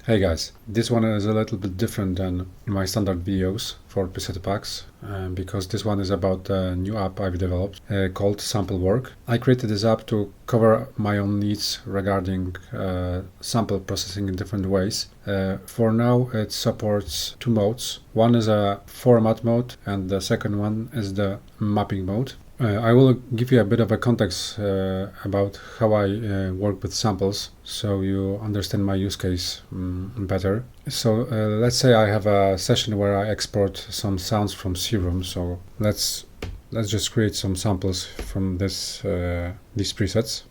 Hey guys, this one is a little bit different than my standard videos for preset packs because this one is about a new app I've developed called Samplework. I created this app to cover my own needs regarding sample processing in different ways. For now it supports two modes. One is a format mode and the second one is the mapping mode. I will give you a bit of a context about how I work with samples so you understand my use case better. So let's say I have a session where I export some sounds from Serum. So let's just create some samples from these presets.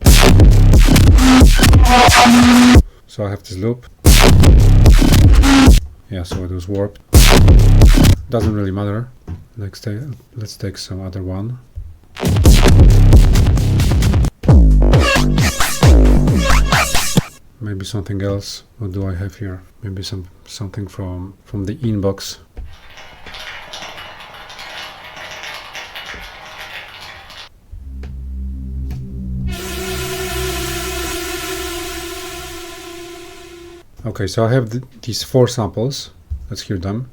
So I have this loop. Yeah, so it was warped. Doesn't really matter. Let's take some other one. Maybe something else. What do I have here? Maybe something from the inbox. Okay, so I have these four samples. Let's hear them.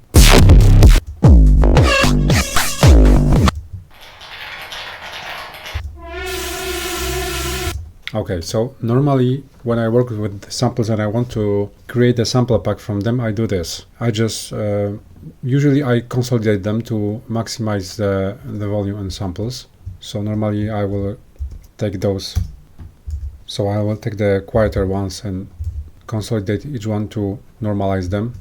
Okay, so normally when I work with samples and I want to create a sample pack from them, I do this. I just usually I consolidate them to maximize the volume and samples. So normally I will take those. So I will take the quieter ones and consolidate each one to normalize them.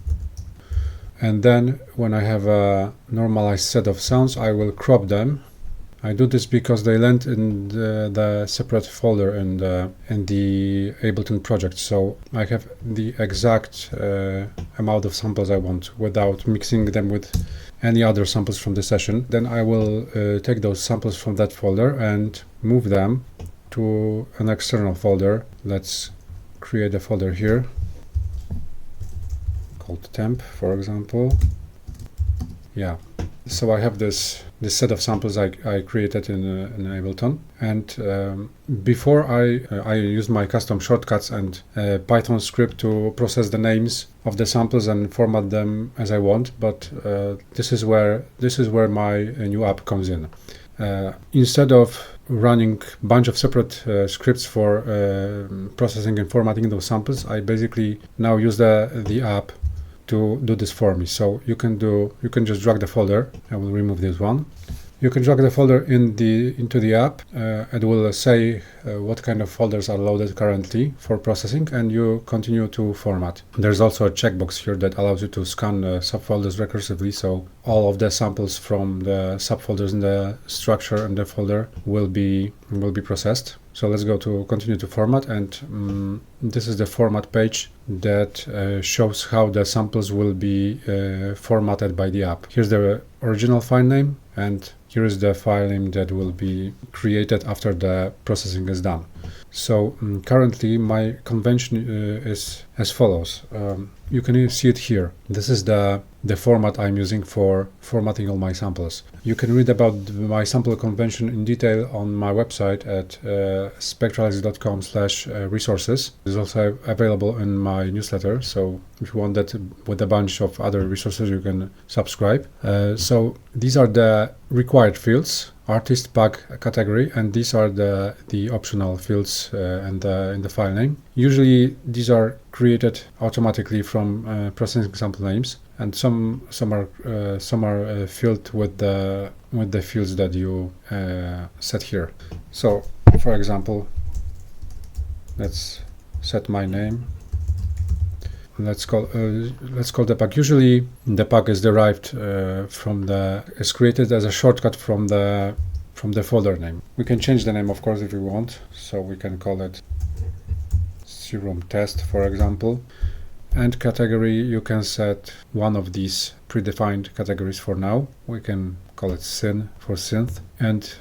And then when I have a normalized set of sounds, I will crop them. I do this because they land in the separate folder in the Ableton project, so I have the exact amount of samples I want without mixing them with any other samples from the session. Then I will take those samples from that folder and move them to an external folder. Let's create a folder here called temp, for example. Yeah. So I have this set of samples I created in Ableton, and before I used my custom shortcuts and Python script to process the names of the samples and format them as I want. But this is where my new app comes in. Instead of running a bunch of separate scripts for processing and formatting those samples, I basically now use the app to do this for me. So you can just drag the folder. I will remove this one. You can drag the folder into the app. It will say what kind of folders are loaded currently for processing, and you continue to format. There's also a checkbox here that allows you to scan subfolders recursively, so all of the samples from the subfolders in the structure and the folder will be processed. So let's go to continue to format, and this is the format page that shows how the samples will be formatted by the app. Here's the original file name, and here is the file name that will be created after the processing is done. So currently my convention is as follows. You can see it here. This is the format I'm using for formatting all my samples. You can read about my sample convention in detail on my website at spektralisk.com/resources. It's also available in my newsletter, so if you want that with a bunch of other resources, you can subscribe. So these are the required fields: artist, pack, category, and these are the optional fields in the file name. Usually these are created automatically from processing sample names, and some are filled with the fields that you set here. So for example, let's set my name. Let's call the pack. Usually the pack is derived is created as a shortcut from the folder name. We can change the name, of course, if we want. So we can call it Serum test, for example. And category, you can set one of these predefined categories for now. We can call it syn for synth. And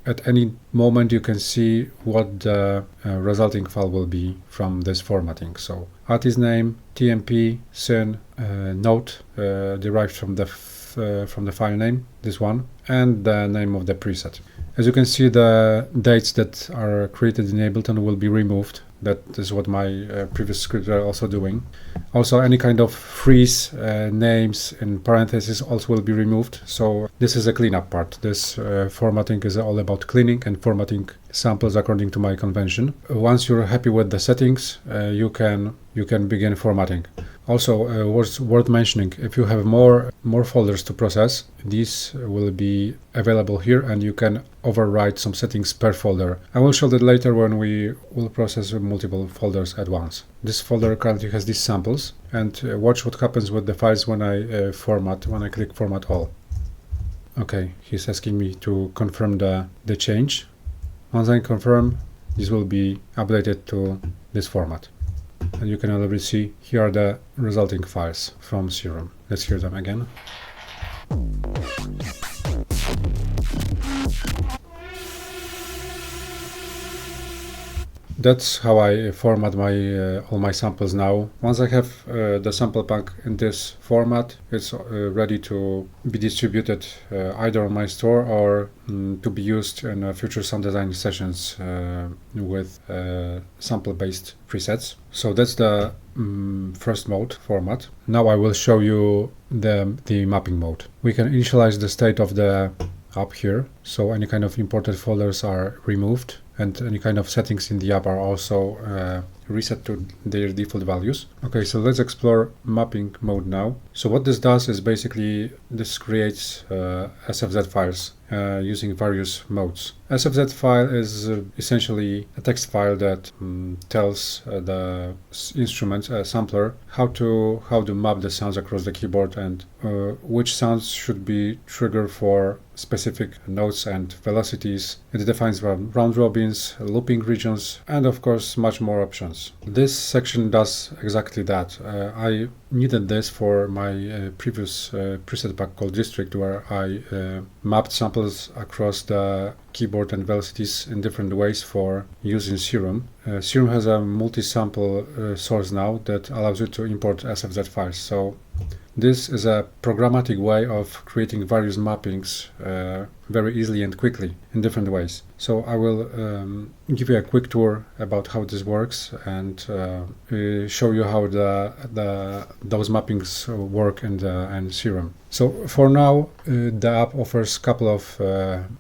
at any moment you can see what the resulting file will be from this formatting. So artist name, TMP, syn, note derived from the from the file name, this one, and the name of the preset. As you can see, the dates that are created in Ableton will be removed. That is what my previous scripts are also doing. Also, any kind of freeze names in parentheses also will be removed. So this is a cleanup part. This formatting is all about cleaning and formatting samples according to my convention. Once you're happy with the settings, you can begin formatting. Also, worth mentioning, if you have more folders to process, these will be available here, and you can override some settings per folder. I will show that later when we will process multiple folders at once. This folder currently has these samples, and watch what happens with the files when I click Format All. Okay, he's asking me to confirm the change. Once I confirm, this will be updated to this format. And you can already see here are the resulting files from Serum. Let's hear them again. That's how I format all my samples now. Once I have the sample pack in this format, it's ready to be distributed either on my store or to be used in future sound design sessions with sample-based presets. So that's the first mode format. Now I will show you the mapping mode. We can initialize the state of the app here, so any kind of imported folders are removed, and any kind of settings in the app are also reset to their default values. Okay, so let's explore mapping mode now. So what this does is basically this creates SFZ files using various modes. SFZ file is essentially a text file that tells the instrument sampler how to map the sounds across the keyboard and which sounds should be triggered for specific notes and velocities. It defines round robins, looping regions, and of course much more options. This section does exactly that. I needed this for my previous preset pack called District, where I mapped samples across the keyboard and velocities in different ways for using Serum. Serum has a multi-sample source now that allows you to import SFZ files. So this is a programmatic way of creating various mappings very easily and quickly in different ways. So I will give you a quick tour about how this works and show you how those mappings work in Serum. So for now, the app offers a couple of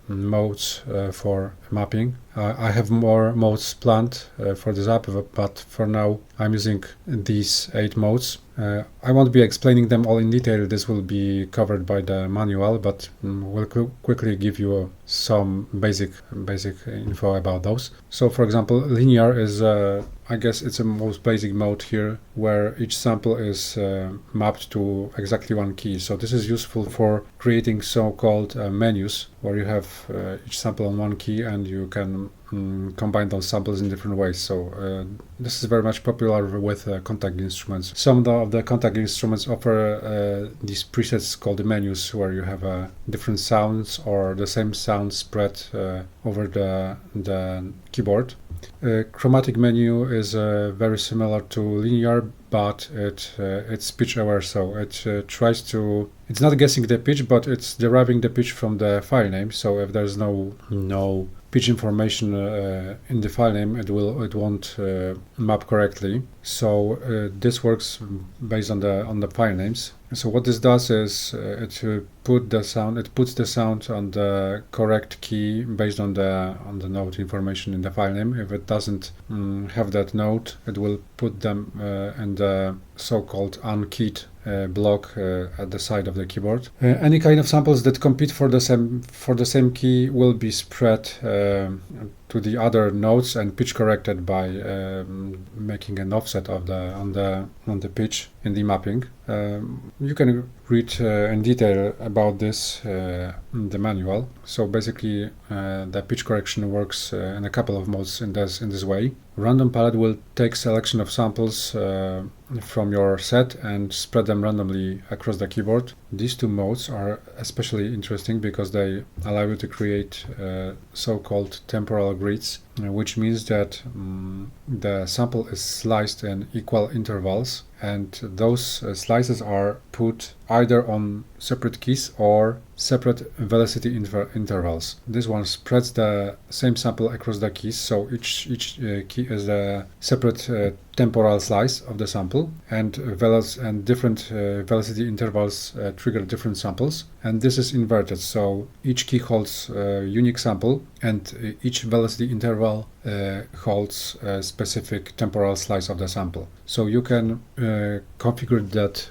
modes for mapping. I have more modes planned for this app, but for now I'm using these 8 modes. I won't be explaining them all in detail. This will be covered by the manual, but we'll quickly give you some basic info about those. So for example, linear is I guess it's a most basic mode here, where each sample is mapped to exactly one key. So this is useful for creating so-called menus, where you have each sample on one key and you can combine those samples in different ways. So this is very much popular with contact instruments. Some of the contact instruments offer these presets called the menus, where you have different sounds or the same sound spread over the keyboard. Chromatic menu is very similar to linear, but it's pitch aware, so it tries to. It's not guessing the pitch, but it's deriving the pitch from the file name. So if there's no pitch information in the file name, it won't map correctly. So this works based on the file names. So what this does is it puts the sound on the correct key based on the note information in the file name. If it doesn't have that note, it will put them in the so-called unkeyed block at the side of the keyboard. Any kind of samples that compete for the same key will be spread to the other notes and pitch corrected by making an offset on the pitch in the mapping. You can read in detail about this in the manual. So basically, the pitch correction works in a couple of modes in this way. Random palette will take selection of samples from your set and spread them randomly across the keyboard. These two modes are especially interesting because they allow you to create so-called temporal grids, which means that the sample is sliced in equal intervals, and those slices are put either on separate keys or separate velocity intervals. This one spreads the same sample across the keys, so each key is a separate temporal slice of the sample, and different velocity intervals trigger different samples. And this is inverted, so each key holds a unique sample, and each velocity interval holds a specific temporal slice of the sample. So you can configure that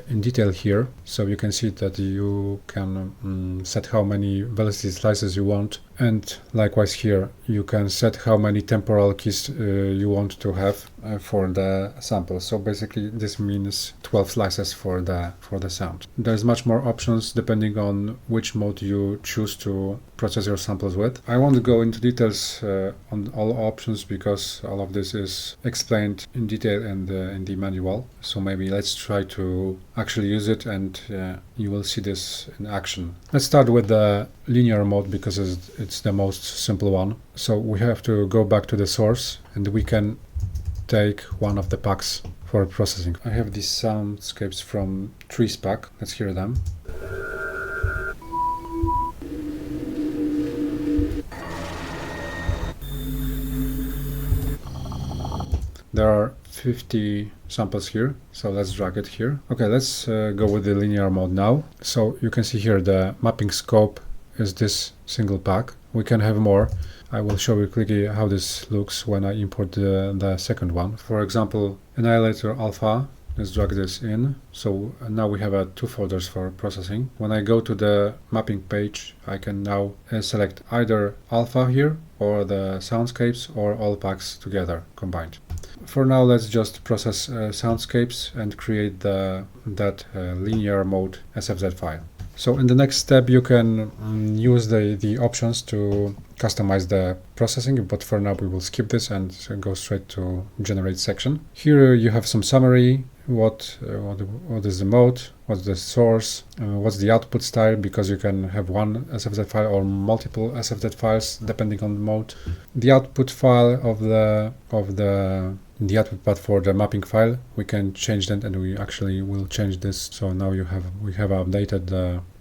in detail here. So you can see that you can set how many velocity slices you want, and likewise here you can set how many temporal keys you want to have for the sample. So basically this means 12 slices for the sound. There's much more options depending on which mode you choose to process your samples with. I won't go into details on all options because all of this is explained in detail in the manual. So maybe let's try to actually use it, and you will see this in action. Let's start with the linear mode because it's the most simple one. So we have to go back to the source, and we can take one of the packs for processing. I have these soundscapes from Trees pack. Let's hear them. There are 50 samples here, so let's drag it here. Okay, let's go with the linear mode now. So you can see here the mapping scope is this single pack. We can have more. I will show you quickly how this looks when I import the second one. For example, Annihilator Alpha. Let's drag this in. So now we have 2 folders for processing. When I go to the mapping page, I can now select either Alpha here, or the soundscapes, or all packs together combined. For now, let's just process soundscapes and create that linear mode SFZ file. So in the next step, you can use the options to customize the processing, but for now we will skip this and go straight to generate section. Here you have some summary, what is the mode, what's the source, what's the output style, because you can have one SFZ file or multiple SFZ files depending on the mode. The output file of the output path for the mapping file, we can change that, and we actually will change this. So now we have updated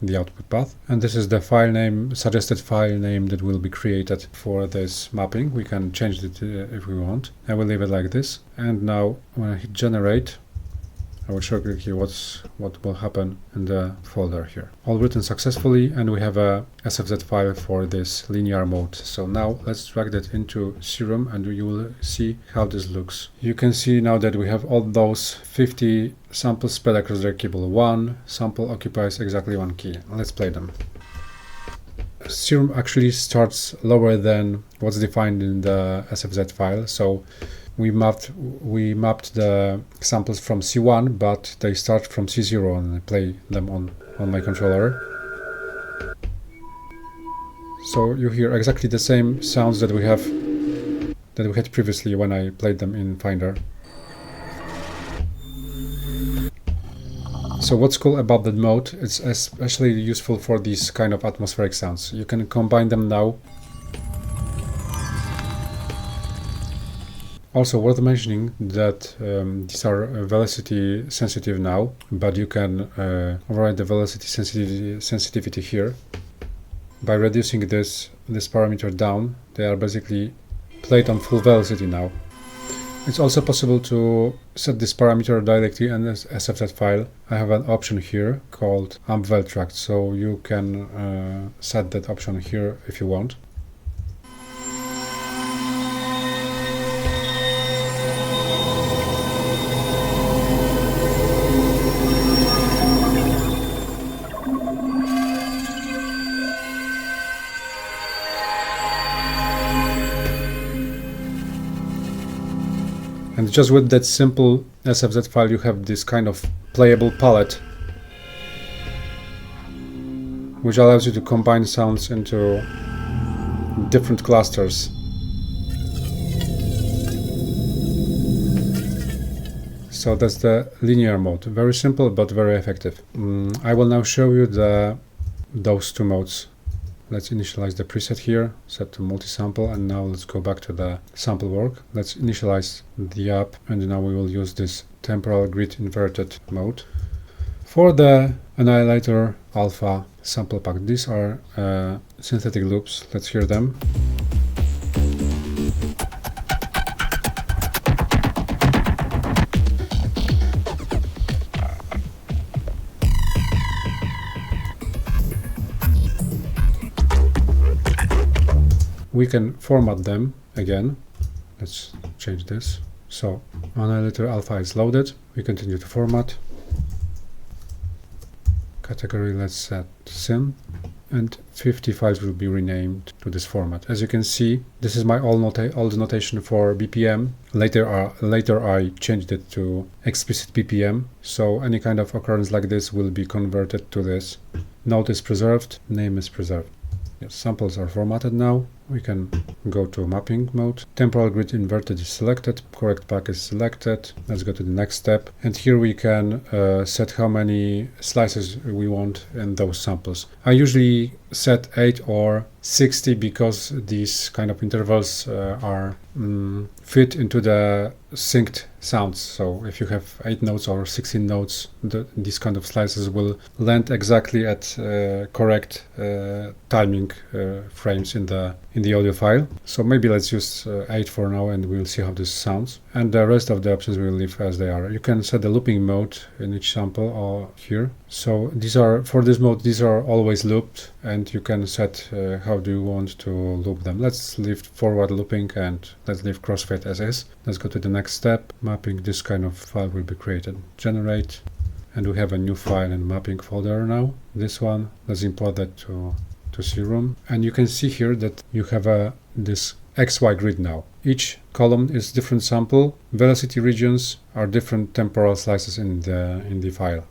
the output path, and this is the file name, suggested file name that will be created for this mapping. We can change it if we want. I will leave it like this, and now when I hit generate, I will show you what will happen in the folder here. All written successfully, and we have a SFZ file for this linear mode. So now let's drag that into Serum, and you will see how this looks. You can see now that we have all those 50 samples spread across the keyboard. One sample occupies exactly one key. Let's play them. Serum actually starts lower than what's defined in the SFZ file. So we mapped the samples from C1, but they start from C0, and I play them on my controller. So you hear exactly the same sounds that we had previously when I played them in Finder. So what's cool about that mode, it's especially useful for these kind of atmospheric sounds. You can combine them now. Also worth mentioning that these are velocity sensitive now, but you can override the velocity sensitivity here. By reducing this parameter down, they are basically played on full velocity now. It's also possible to set this parameter directly in this SFZ file. I have an option here called amp vel tract, so you can set that option here if you want. And just with that simple SFZ file, you have this kind of playable palette, which allows you to combine sounds into different clusters. So that's the linear mode. Very simple, but very effective. I will now show you those 2 modes. let's initialize the preset here, set to multisample, and now let's go back to the Samplework. Let's initialize the app, and now we will use this Temporal Grid Inverted mode. For the Annihilator Alpha sample pack, these are synthetic loops. Let's hear them. We can format them again. Let's change this. So Annihilator Alpha is loaded. We continue to format. Category, let's set sim, and 50 files will be renamed to this format. As you can see, this is my old notation for BPM. Later I changed it to explicit BPM, so any kind of occurrence like this will be converted to this. Note is preserved, name is preserved. Yes, samples are formatted now. We can go to mapping mode. Temporal Grid Inverted is selected, correct pack is selected. Let's go to the next step. And here we can set how many slices we want in those samples. I usually set 8 or 60 because these kind of intervals are fit into the synced sounds. So if you have 8 notes or 16 notes, these kind of slices will land exactly at correct timing frames in the audio file. So maybe let's use 8 for now, and we'll see how this sounds. And the rest of the options we'll leave as they are. You can set the looping mode in each sample or here. So these are, for this mode, these are always looped, and you can set how do you want to loop them. Let's leave forward looping and let's leave crossfade as is. Let's go to the next step. Mapping, this kind of file will be created. Generate, and we have a new file in mapping folder now. This one, let's import that to Serum. And you can see here that you have this XY grid now. Each column is different sample. Velocity regions are different temporal slices in the file.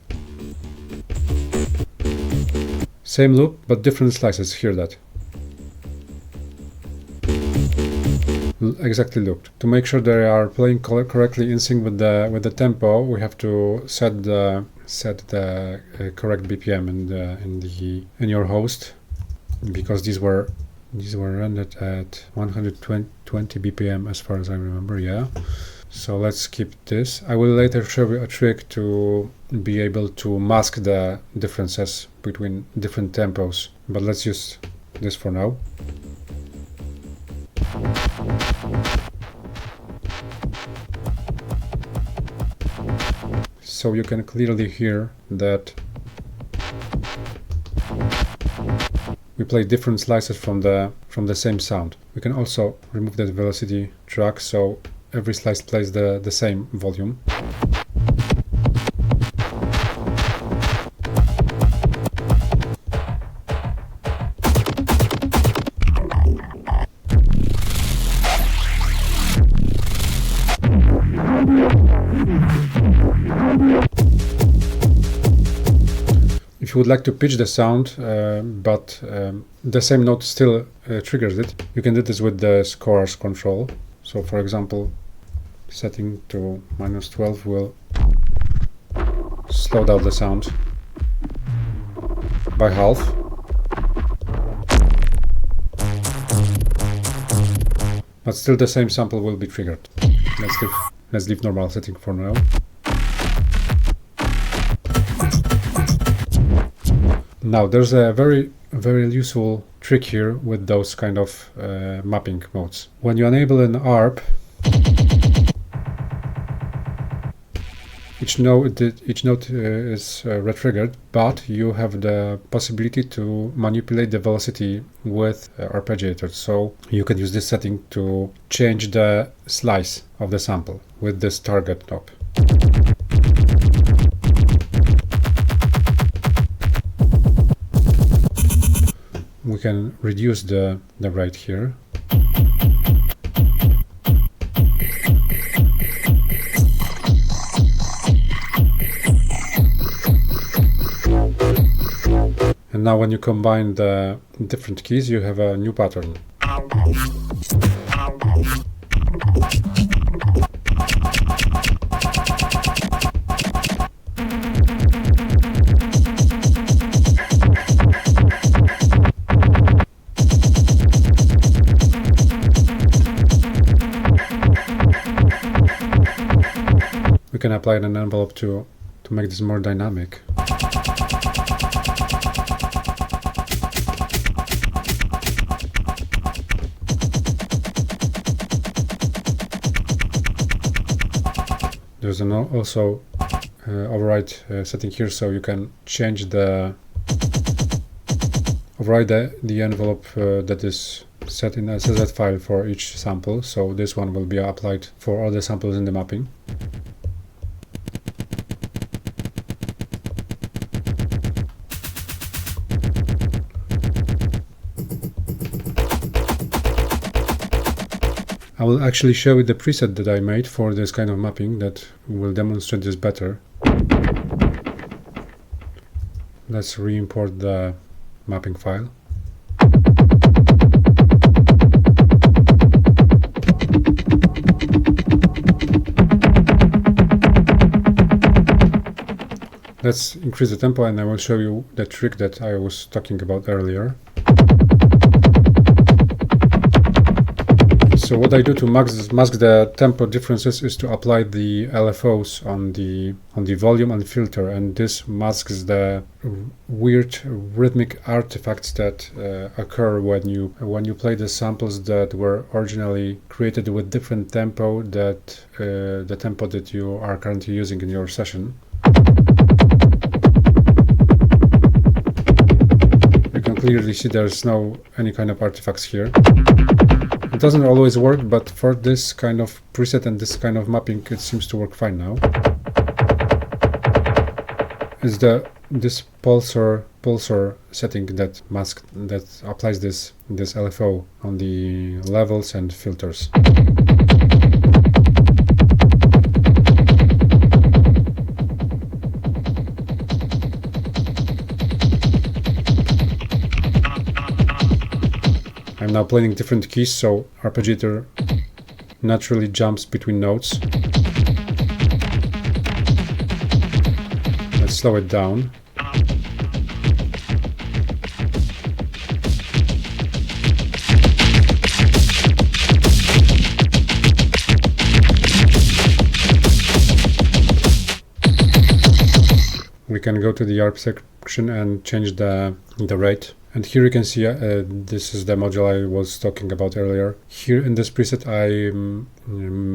Same loop, but different slices. Hear that? Exactly looped. To make sure they are playing correctly in sync with the tempo, we have to set the correct BPM in your host, because these were rendered at 120 BPM as far as I remember. Yeah. So let's keep this. I will later show you a trick to be able to mask the differences between different tempos, but let's use this for now. So you can clearly hear that we play different slices from the same sound. We can also remove that velocity track, so every slice plays the same volume. If you would like to pitch the sound, but the same note still triggers it, you can do this with the scores control. So for example, setting to -12 will slow down the sound by half. But still the same sample will be triggered. Let's leave normal setting for now. Now there's a very useful trick here with those kind of mapping modes. When you enable an ARP, each note is retriggered, but you have the possibility to manipulate the velocity with Arpeggiator. So you can use this setting to change the slice of the sample with this target knob. We can reduce the rate here. And now when you combine the different keys, you have a new pattern. apply an envelope to make this more dynamic. There's also override setting here, so you can change override the envelope that is set in a SZ file for each sample. So this one will be applied for all the samples in the mapping. I will actually show you the preset that I made for this kind of mapping that will demonstrate this better. Let's re-import the mapping file. Let's increase the tempo and I will show you the trick that I was talking about earlier. So what I do to mask the tempo differences is to apply the LFOs on the volume and filter, and this masks the weird rhythmic artifacts that occur when you play the samples that were originally created with different tempo that the tempo that you are currently using in your session. You can clearly see there's no any kind of artifacts here. It doesn't always work, but for this kind of preset and this kind of mapping, it seems to work fine now. It's this pulsar setting that applies this LFO on the levels and filters. I'm now playing different keys, so Arpeggiator naturally jumps between notes. Let's slow it down. We can go to the ARP section and change the rate. And here you can see this is the module I was talking about earlier. Here in this preset I'm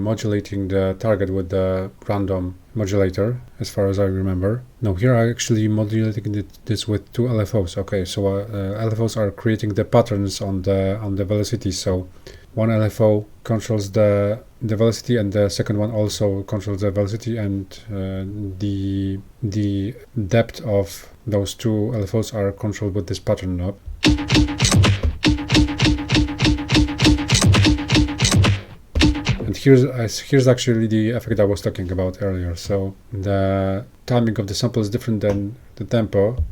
modulating the target with the random modulator, as far as I remember. No, here I actually modulating this with two LFOs. Okay, so LFOs are creating the patterns on the velocity. So one LFO controls the velocity and the second one also controls the velocity, and the depth of those two LFOs are controlled with this pattern knob. And here's actually the effect I was talking about earlier. So the timing of the sample is different than the tempo,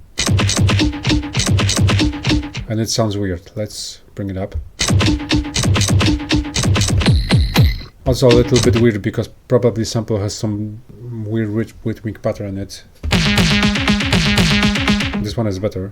and it sounds weird. Let's bring it up. Also a little bit weird because probably sample has some weird rhythmic pattern in it. This one is better.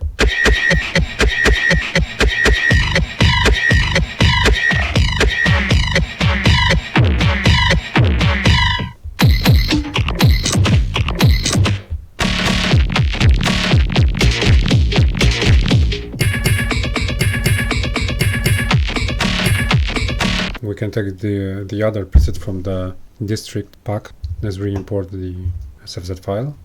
We can take the other preset from the district pack. Let's re-import the SFZ file.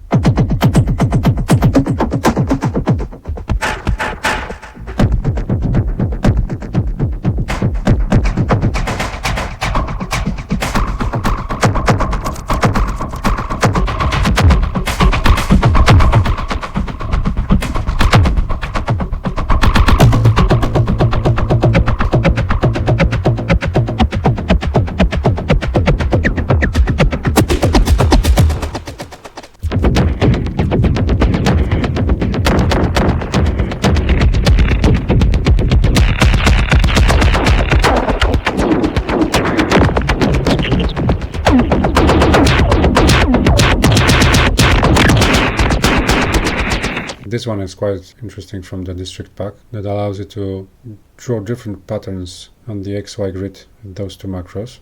This one is quite interesting from the district pack that allows you to draw different patterns on the XY grid in those two macros.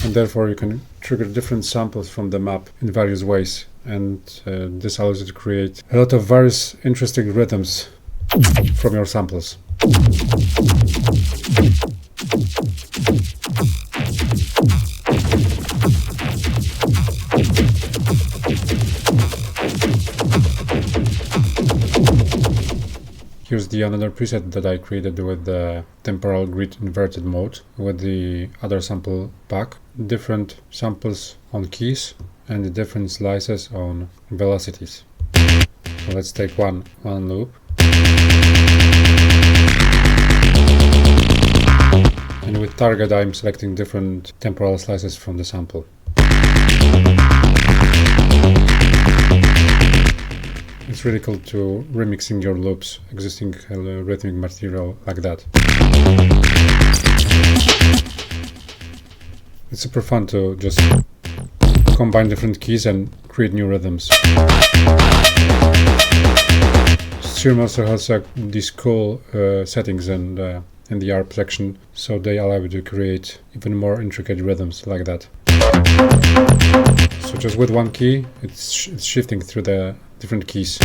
And therefore you can trigger different samples from the map in various ways, and this allows you to create a lot of various interesting rhythms from your samples. Here's the another preset that I created with the Temporal Grid Inverted mode with the other sample pack. Different samples on keys and different slices on velocities. So let's take one loop. And with target I'm selecting different temporal slices from the sample. It's really cool to remixing your loops, existing rhythmic material like that. It's super fun to just combine different keys and create new rhythms. Serum also has these cool settings and in the ARP section, so they allow you to create even more intricate rhythms like that. So just with one key, it's shifting through the different keys.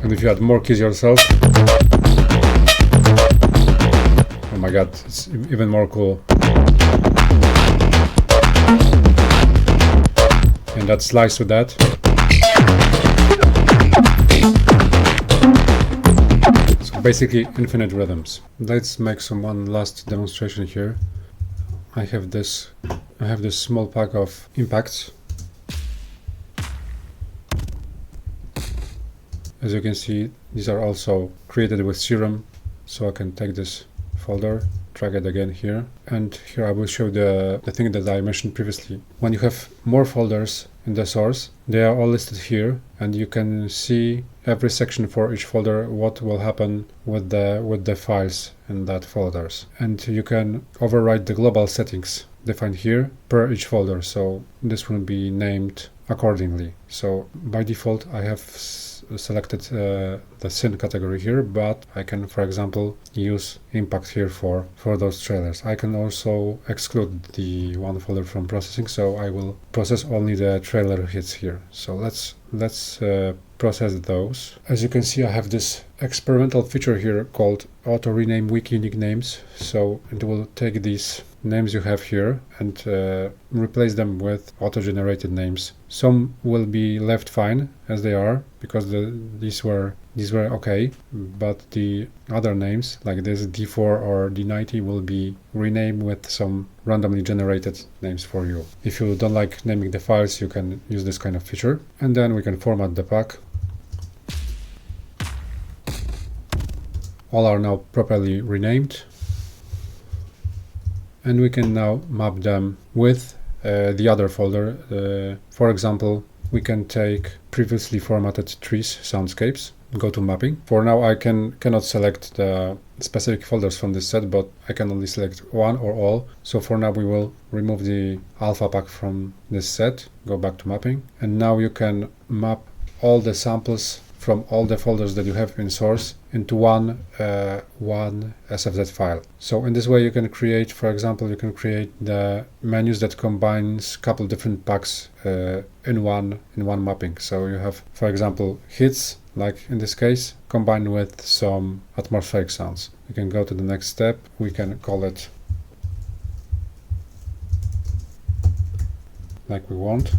And if you add more keys yourself, oh my god, it's even more cool. And that slice with that. So basically infinite rhythms. Let's make one last demonstration here. I have this small pack of impacts. As you can see, these are also created with Serum, so I can take this folder, drag it again here, and here I will show the thing that I mentioned previously. When you have more folders in the source, they are all listed here, and you can see every section for each folder, what will happen with the files in that folders. And you can override the global settings defined here per each folder, so this will be named accordingly. So by default I have selected the scene category here, but I can, for example, use impact here for those trailers. I can also exclude the one folder from processing, so I will process only the trailer hits here. So let's process those. As you can see, I have this experimental feature here called auto rename weak unique names. So it will take these names you have here and replace them with auto-generated names. Some will be left fine as they are because these were okay, but the other names like this D4 or D90 will be renamed with some randomly generated names for you. If you don't like naming the files, you can use this kind of feature, and then we can format the pack. All are now properly renamed, and we can now map them with the other folder. For example, we can take previously formatted trees soundscapes, go to mapping. For now I cannot select the specific folders from this set, but I can only select one or all. So for now we will remove the alpha pack from this set, go back to mapping, and now you can map all the samples from all the folders that you have in source into one SFZ file. So in this way you can create, for example, you can create the menus that combines a couple different packs in one mapping. So you have, for example, hits, like in this case, combined with some atmospheric sounds. We can go to the next step. We can call it like we want.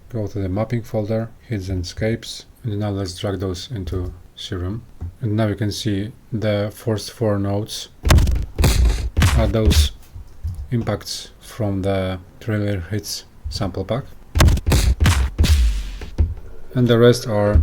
Go to the mapping folder, hits and escapes, and now let's drag those into Serum. And now you can see the first 4 nodes are those impacts from the trailer hits sample pack, and the rest are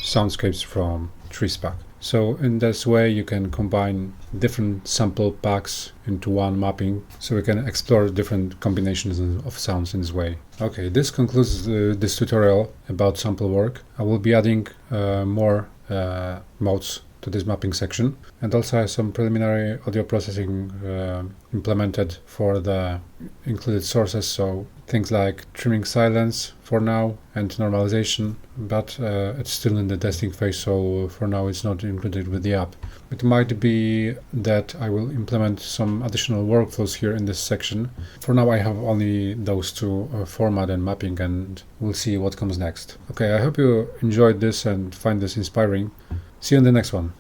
soundscapes from trees pack. So in this way you can combine different sample packs into one mapping, so we can explore different combinations of sounds in this way. Okay, this concludes this tutorial about Samplework. I will be adding more modes to this mapping section, and also has some preliminary audio processing implemented for the included sources, so things like trimming silence for now and normalization, but it's still in the testing phase, so for now it's not included with the app. It might be that I will implement some additional workflows here in this section. For now I have only those two, format and mapping, and we'll see what comes next. Okay, I hope you enjoyed this and find this inspiring. See you in the next one.